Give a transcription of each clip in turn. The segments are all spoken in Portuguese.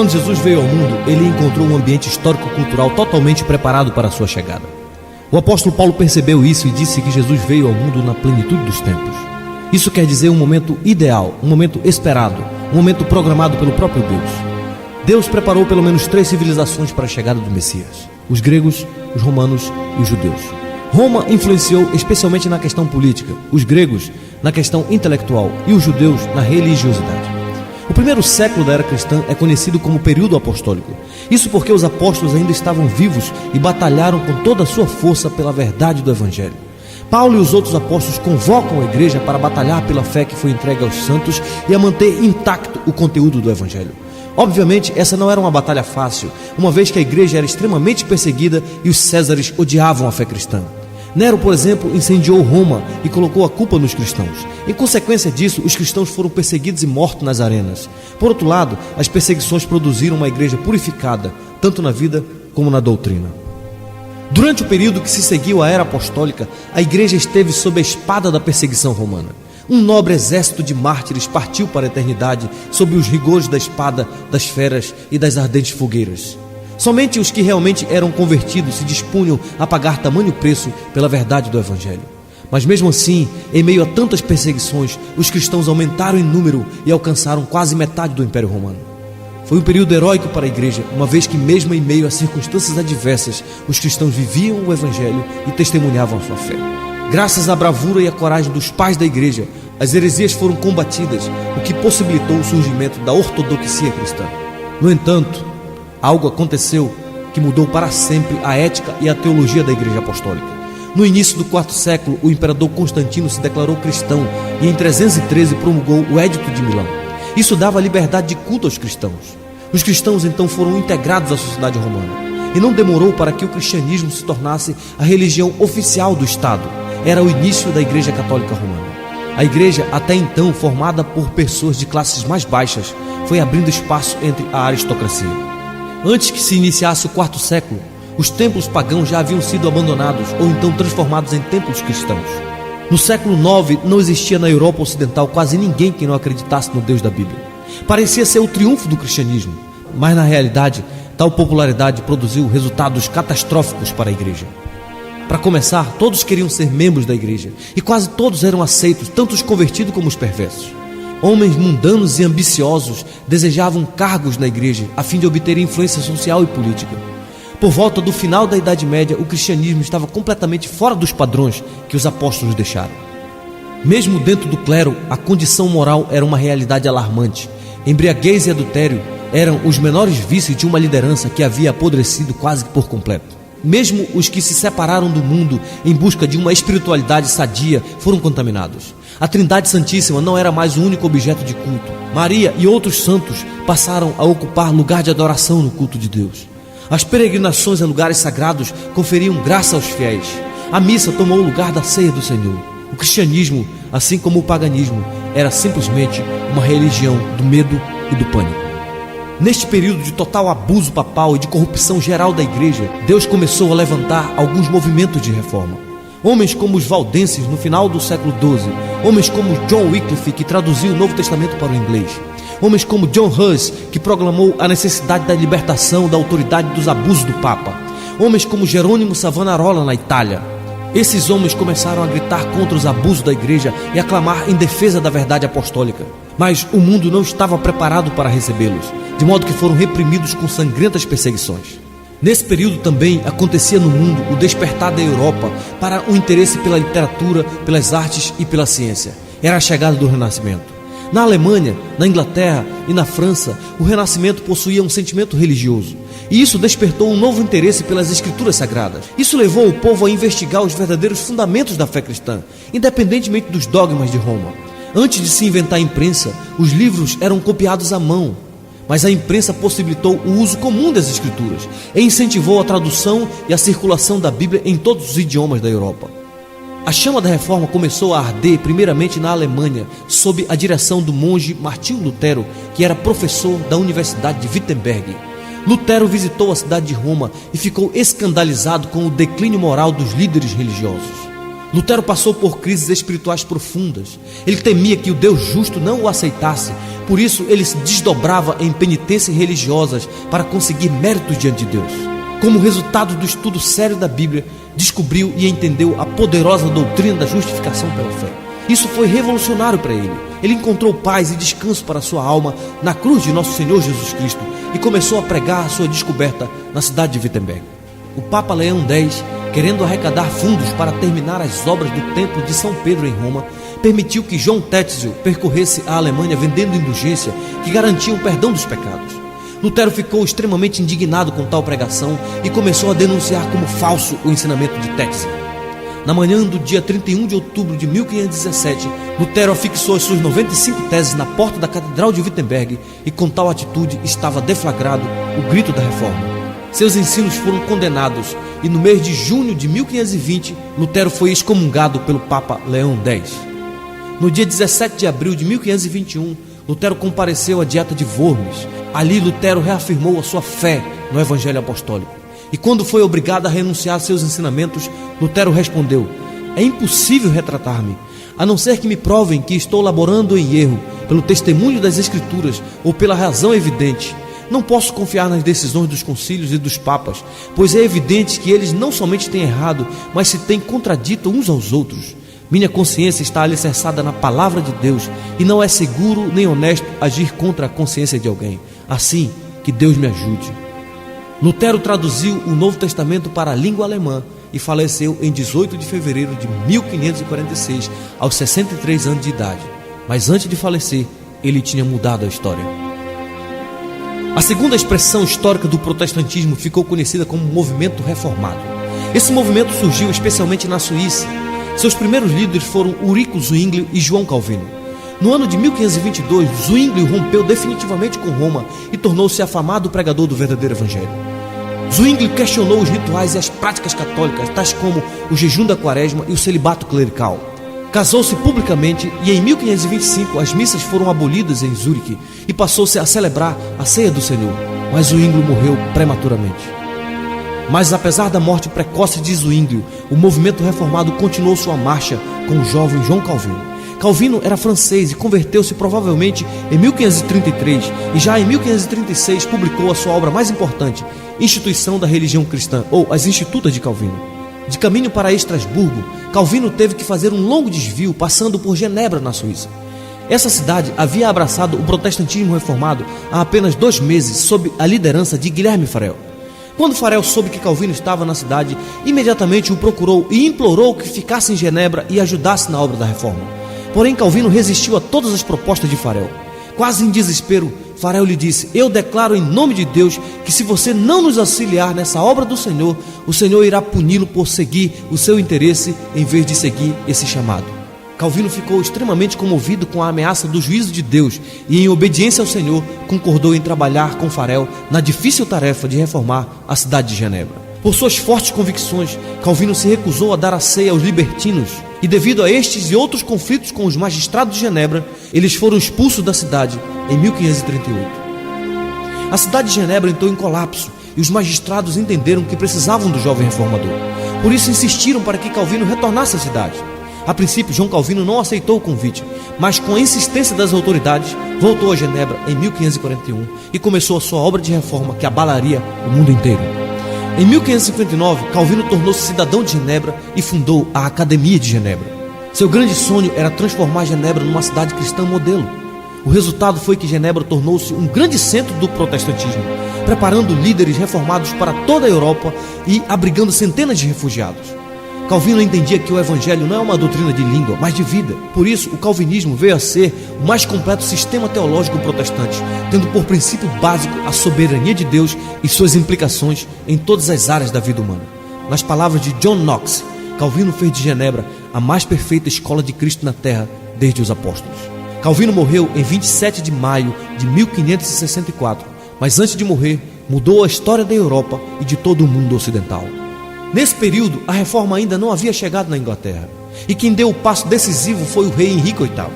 Quando Jesus veio ao mundo, ele encontrou um ambiente histórico-cultural totalmente preparado para a sua chegada. O apóstolo Paulo percebeu isso e disse que Jesus veio ao mundo na plenitude dos tempos. Isso quer dizer um momento ideal, um momento esperado, um momento programado pelo próprio Deus. Deus preparou pelo menos 3 civilizações para a chegada do Messias: os gregos, os romanos e os judeus. Roma influenciou especialmente na questão política, os gregos na questão intelectual e os judeus na religiosidade. O primeiro século da era cristã é conhecido como período apostólico. Isso porque os apóstolos ainda estavam vivos e batalharam com toda a sua força pela verdade do Evangelho. Paulo e os outros apóstolos convocam a igreja para batalhar pela fé que foi entregue aos santos e a manter intacto o conteúdo do Evangelho. Obviamente, essa não era uma batalha fácil, uma vez que a igreja era extremamente perseguida e os césares odiavam a fé cristã. Nero, por exemplo, incendiou Roma e colocou a culpa nos cristãos. Em consequência disso, os cristãos foram perseguidos e mortos nas arenas. Por outro lado, as perseguições produziram uma igreja purificada, tanto na vida como na doutrina. Durante o período que se seguiu à era apostólica, a igreja esteve sob a espada da perseguição romana. Um nobre exército de mártires partiu para a eternidade sob os rigores da espada, das feras e das ardentes fogueiras. Somente os que realmente eram convertidos se dispunham a pagar tamanho preço pela verdade do Evangelho. Mas mesmo assim, em meio a tantas perseguições, os cristãos aumentaram em número e alcançaram quase metade do Império Romano. Foi um período heróico para a igreja, uma vez que mesmo em meio a circunstâncias adversas, os cristãos viviam o Evangelho e testemunhavam a sua fé. Graças à bravura e à coragem dos pais da igreja, as heresias foram combatidas, o que possibilitou o surgimento da ortodoxia cristã. No entanto, algo aconteceu que mudou para sempre a ética e a teologia da igreja apostólica. No início do IV século, o imperador Constantino se declarou cristão e em 313 promulgou o Edito de Milão. Isso dava liberdade de culto aos cristãos. Os cristãos então foram integrados à sociedade romana. E não demorou para que o cristianismo se tornasse a religião oficial do Estado. Era o início da Igreja Católica Romana. A igreja, até então formada por pessoas de classes mais baixas, foi abrindo espaço entre a aristocracia. Antes que se iniciasse o IV século, os templos pagãos já haviam sido abandonados ou então transformados em templos cristãos. No século IX, não existia na Europa Ocidental quase ninguém que não acreditasse no Deus da Bíblia. Parecia ser o triunfo do cristianismo, mas na realidade, tal popularidade produziu resultados catastróficos para a igreja. Para começar, todos queriam ser membros da igreja e quase todos eram aceitos, tanto os convertidos como os perversos. Homens mundanos e ambiciosos desejavam cargos na igreja a fim de obter influência social e política. Por volta do final da Idade Média, o cristianismo estava completamente fora dos padrões que os apóstolos deixaram. Mesmo dentro do clero, a condição moral era uma realidade alarmante. Embriaguez e adultério eram os menores vícios de uma liderança que havia apodrecido quase por completo. Mesmo os que se separaram do mundo em busca de uma espiritualidade sadia foram contaminados. A Trindade Santíssima não era mais o único objeto de culto. Maria e outros santos passaram a ocupar lugar de adoração no culto de Deus. As peregrinações a lugares sagrados conferiam graça aos fiéis. A missa tomou o lugar da ceia do Senhor. O cristianismo, assim como o paganismo, era simplesmente uma religião do medo e do pânico. Neste período de total abuso papal e de corrupção geral da igreja, Deus começou a levantar alguns movimentos de reforma. Homens como os valdenses no final do século XII, homens como John Wycliffe, que traduziu o Novo Testamento para o inglês, homens como John Hus, que proclamou a necessidade da libertação da autoridade dos abusos do Papa, homens como Jerônimo Savonarola na Itália. Esses homens começaram a gritar contra os abusos da igreja e a clamar em defesa da verdade apostólica. Mas o mundo não estava preparado para recebê-los, de modo que foram reprimidos com sangrentas perseguições. Nesse período também acontecia no mundo o despertar da Europa para o interesse pela literatura, pelas artes e pela ciência. Era a chegada do Renascimento. Na Alemanha, na Inglaterra e na França, o Renascimento possuía um sentimento religioso. E isso despertou um novo interesse pelas escrituras sagradas. Isso levou o povo a investigar os verdadeiros fundamentos da fé cristã, independentemente dos dogmas de Roma. Antes de se inventar a imprensa, os livros eram copiados à mão. Mas a imprensa possibilitou o uso comum das escrituras e incentivou a tradução e a circulação da Bíblia em todos os idiomas da Europa. A chama da reforma começou a arder primeiramente na Alemanha, sob a direção do monge Martinho Lutero, que era professor da Universidade de Wittenberg. Lutero visitou a cidade de Roma e ficou escandalizado com o declínio moral dos líderes religiosos. Lutero passou por crises espirituais profundas. Ele temia que o Deus justo não o aceitasse. Por isso ele se desdobrava em penitências religiosas para conseguir méritos diante de Deus. Como resultado do estudo sério da Bíblia, descobriu e entendeu a poderosa doutrina da justificação pela fé. Isso foi revolucionário para ele. Ele encontrou paz e descanso para sua alma na cruz de nosso Senhor Jesus Cristo e começou a pregar a sua descoberta na cidade de Wittenberg. O Papa Leão X, querendo arrecadar fundos para terminar as obras do Templo de São Pedro em Roma, permitiu que João Tetzel percorresse a Alemanha vendendo indulgência que garantia o perdão dos pecados. Lutero ficou extremamente indignado com tal pregação e começou a denunciar como falso o ensinamento de Tetzel. Na manhã do dia 31 de outubro de 1517, Lutero afixou as suas 95 teses na porta da Catedral de Wittenberg e com tal atitude estava deflagrado o grito da Reforma. Seus ensinos foram condenados e no mês de junho de 1520, Lutero foi excomungado pelo Papa Leão X. No dia 17 de abril de 1521, Lutero compareceu à Dieta de Worms. Ali Lutero reafirmou a sua fé no Evangelho Apostólico. E quando foi obrigado a renunciar a seus ensinamentos, Lutero respondeu: é impossível retratar-me, a não ser que me provem que estou laborando em erro, pelo testemunho das Escrituras ou pela razão evidente. Não posso confiar nas decisões dos concílios e dos papas, pois é evidente que eles não somente têm errado, mas se têm contradito uns aos outros. Minha consciência está alicerçada na palavra de Deus e não é seguro nem honesto agir contra a consciência de alguém. Assim, que Deus me ajude. Lutero traduziu o Novo Testamento para a língua alemã e faleceu em 18 de fevereiro de 1546, aos 63 anos de idade. Mas antes de falecer, ele tinha mudado a história. A segunda expressão histórica do protestantismo ficou conhecida como movimento reformado. Esse movimento surgiu especialmente na Suíça. Seus primeiros líderes foram Ulrico Zwingli e João Calvino. No ano de 1522, Zwingli rompeu definitivamente com Roma e tornou-se afamado pregador do verdadeiro evangelho. Zwingli questionou os rituais e as práticas católicas, tais como o jejum da quaresma e o celibato clerical. Casou-se publicamente e em 1525 as missas foram abolidas em Zurique e passou-se a celebrar a ceia do Senhor, mas Zwingli morreu prematuramente. Mas apesar da morte precoce de Zwingli, o movimento reformado continuou sua marcha com o jovem João Calvino. Calvino era francês e converteu-se provavelmente em 1533 e já em 1536 publicou a sua obra mais importante, Instituição da Religião Cristã, ou As Institutas de Calvino. De caminho para Estrasburgo, Calvino teve que fazer um longo desvio passando por Genebra, na Suíça. Essa cidade havia abraçado o protestantismo reformado há apenas 2 meses sob a liderança de Guilherme Farel. Quando Farel soube que Calvino estava na cidade, imediatamente o procurou e implorou que ficasse em Genebra e ajudasse na obra da reforma. Porém, Calvino resistiu a todas as propostas de Farel. Quase em desespero, Farel lhe disse: eu declaro em nome de Deus que se você não nos auxiliar nessa obra do Senhor, o Senhor irá puni-lo por seguir o seu interesse em vez de seguir esse chamado. Calvino ficou extremamente comovido com a ameaça do juízo de Deus e, em obediência ao Senhor, concordou em trabalhar com Farel na difícil tarefa de reformar a cidade de Genebra. Por suas fortes convicções, Calvino se recusou a dar a ceia aos libertinos e, devido a estes e outros conflitos com os magistrados de Genebra, eles foram expulsos da cidade em 1538. A cidade de Genebra entrou em colapso e os magistrados entenderam que precisavam do jovem reformador. Por isso insistiram para que Calvino retornasse à cidade. A princípio, João Calvino não aceitou o convite, mas com a insistência das autoridades, voltou a Genebra em 1541 e começou a sua obra de reforma que abalaria o mundo inteiro. Em 1559, Calvino tornou-se cidadão de Genebra e fundou a Academia de Genebra. Seu grande sonho era transformar Genebra numa cidade cristã modelo. O resultado foi que Genebra tornou-se um grande centro do protestantismo, preparando líderes reformados para toda a Europa e abrigando centenas de refugiados. Calvino entendia que o evangelho não é uma doutrina de língua, mas de vida. Por isso, o calvinismo veio a ser o mais completo sistema teológico protestante, tendo por princípio básico a soberania de Deus e suas implicações em todas as áreas da vida humana. Nas palavras de John Knox, Calvino fez de Genebra a mais perfeita escola de Cristo na terra desde os apóstolos. Calvino morreu em 27 de maio de 1564, mas antes de morrer, mudou a história da Europa e de todo o mundo ocidental. Nesse período, a reforma ainda não havia chegado na Inglaterra, e quem deu o passo decisivo foi o rei Henrique VIII.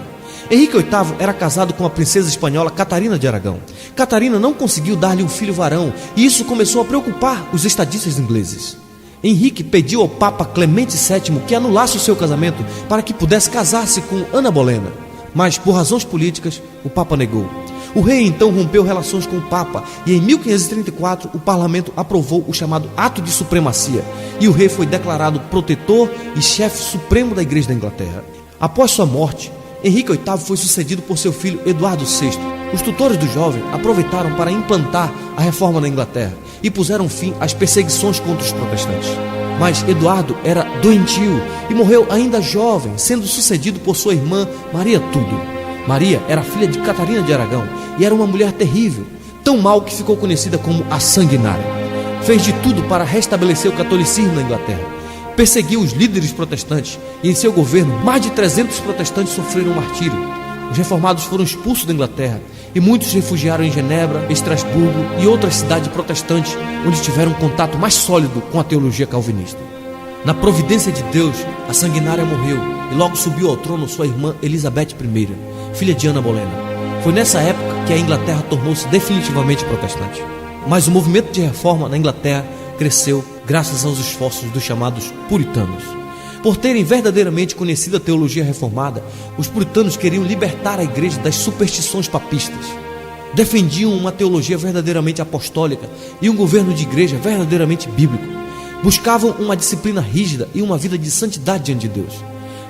Henrique VIII era casado com a princesa espanhola Catarina de Aragão. Catarina não conseguiu dar-lhe um filho varão, e isso começou a preocupar os estadistas ingleses. Henrique pediu ao Papa Clemente VII que anulasse o seu casamento para que pudesse casar-se com Ana Bolena, mas por razões políticas o Papa negou. O rei então rompeu relações com o Papa e em 1534 o parlamento aprovou o chamado Ato de Supremacia e o rei foi declarado protetor e chefe supremo da Igreja da Inglaterra. Após sua morte, Henrique VIII foi sucedido por seu filho Eduardo VI. Os tutores do jovem aproveitaram para implantar a reforma na Inglaterra e puseram fim às perseguições contra os protestantes. Mas Eduardo era doentio e morreu ainda jovem, sendo sucedido por sua irmã Maria Tudo. Maria era filha de Catarina de Aragão e era uma mulher terrível, tão mal que ficou conhecida como a Sanguinária. Fez de tudo para restabelecer o catolicismo na Inglaterra. Perseguiu os líderes protestantes e em seu governo mais de 300 protestantes sofreram martírio. Os reformados foram expulsos da Inglaterra e muitos se refugiaram em Genebra, Estrasburgo e outras cidades protestantes onde tiveram um contato mais sólido com a teologia calvinista. Na providência de Deus, a Sanguinária morreu e logo subiu ao trono sua irmã Elizabeth I, filha de Ana Bolena. Foi nessa época que a Inglaterra tornou-se definitivamente protestante. Mas o movimento de reforma na Inglaterra cresceu graças aos esforços dos chamados puritanos. Por terem verdadeiramente conhecido a teologia reformada, os puritanos queriam libertar a igreja das superstições papistas. Defendiam uma teologia verdadeiramente apostólica e um governo de igreja verdadeiramente bíblico. Buscavam uma disciplina rígida e uma vida de santidade diante de Deus.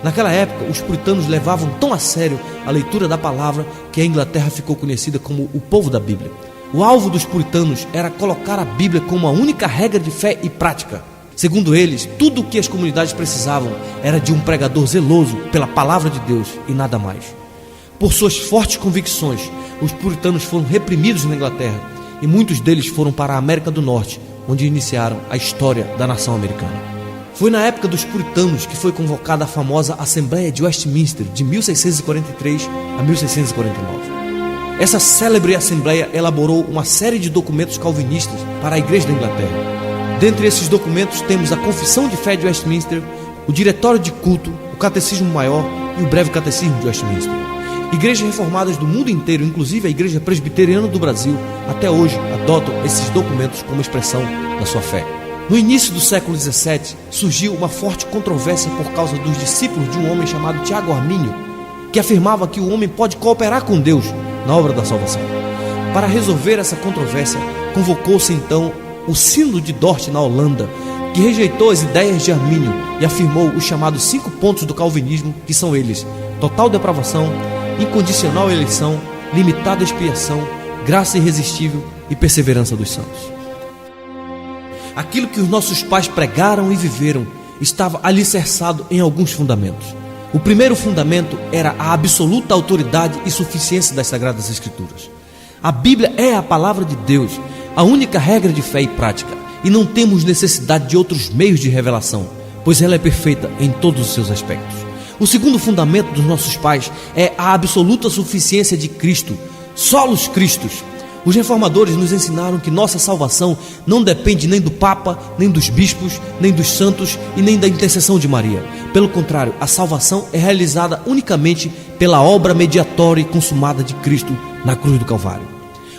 Naquela época, os puritanos levavam tão a sério a leitura da palavra que a Inglaterra ficou conhecida como o povo da Bíblia. O alvo dos puritanos era colocar a Bíblia como a única regra de fé e prática. Segundo eles, tudo o que as comunidades precisavam era de um pregador zeloso pela palavra de Deus e nada mais. Por suas fortes convicções, os puritanos foram reprimidos na Inglaterra e muitos deles foram para a América do Norte, onde iniciaram a história da nação americana. Foi na época dos puritanos que foi convocada a famosa Assembleia de Westminster, de 1643 a 1649. Essa célebre Assembleia elaborou uma série de documentos calvinistas para a Igreja da Inglaterra. Dentre esses documentos temos a Confissão de Fé de Westminster, o Diretório de Culto, o Catecismo Maior e o Breve Catecismo de Westminster. Igrejas reformadas do mundo inteiro, inclusive a Igreja Presbiteriana do Brasil, até hoje adotam esses documentos como expressão da sua fé. No início do século XVII, surgiu uma forte controvérsia por causa dos discípulos de um homem chamado Tiago Armínio, que afirmava que o homem pode cooperar com Deus na obra da salvação. Para resolver essa controvérsia, convocou-se então o Sínodo de Dort, na Holanda, que rejeitou as ideias de Armínio e afirmou os chamados 5 pontos do calvinismo, que são eles: total depravação, incondicional eleição, limitada expiação, graça irresistível e perseverança dos santos. Aquilo que os nossos pais pregaram e viveram estava alicerçado em alguns fundamentos. O primeiro fundamento era a absoluta autoridade e suficiência das Sagradas Escrituras. A Bíblia é a palavra de Deus, a única regra de fé e prática, e não temos necessidade de outros meios de revelação, pois ela é perfeita em todos os seus aspectos. O segundo fundamento dos nossos pais é a absoluta suficiência de Cristo, solos Cristos. Os reformadores nos ensinaram que nossa salvação não depende nem do Papa, nem dos bispos, nem dos santos e nem da intercessão de Maria. Pelo contrário, a salvação é realizada unicamente pela obra mediatória e consumada de Cristo na cruz do Calvário.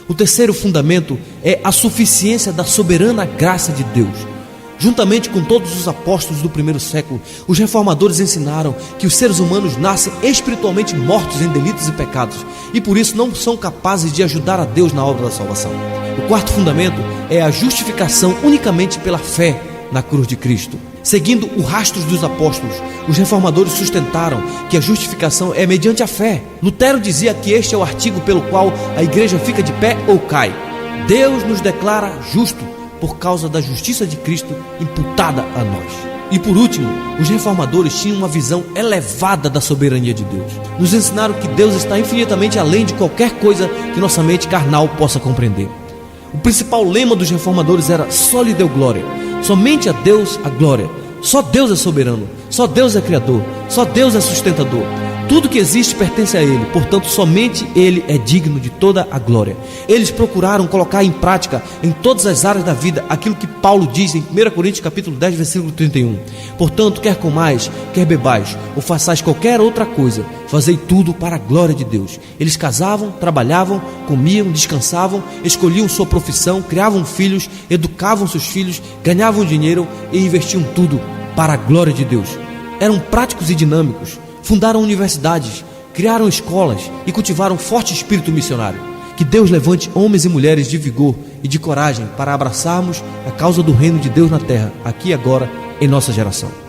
O terceiro fundamento é a suficiência da soberana graça de Deus. Juntamente com todos os apóstolos do primeiro século, os reformadores ensinaram que os seres humanos nascem espiritualmente mortos em delitos e pecados e por isso não são capazes de ajudar a Deus na obra da salvação. O quarto fundamento é a justificação unicamente pela fé na cruz de Cristo. Seguindo o rastro dos apóstolos, os reformadores sustentaram que a justificação é mediante a fé. Lutero dizia que este é o artigo pelo qual a igreja fica de pé ou cai. Deus nos declara justo por causa da justiça de Cristo imputada a nós. E por último, os reformadores tinham uma visão elevada da soberania de Deus. Nos ensinaram que Deus está infinitamente além de qualquer coisa que nossa mente carnal possa compreender. O principal lema dos reformadores era soli Deo glória, somente a Deus a glória. Só Deus é soberano, só Deus é criador, só Deus é sustentador. Tudo que existe pertence a Ele, portanto somente Ele é digno de toda a glória. Eles procuraram colocar em prática em todas as áreas da vida aquilo que Paulo diz em 1 Coríntios capítulo 10, versículo 31. Portanto, quer comais, quer bebais, ou façais qualquer outra coisa, fazei tudo para a glória de Deus. Eles casavam, trabalhavam, comiam, descansavam, escolhiam sua profissão, criavam filhos, educavam seus filhos, ganhavam dinheiro e investiam tudo para a glória de Deus. Eram práticos e dinâmicos. Fundaram universidades, criaram escolas e cultivaram um forte espírito missionário. Que Deus levante homens e mulheres de vigor e de coragem para abraçarmos a causa do reino de Deus na terra, aqui e agora, em nossa geração.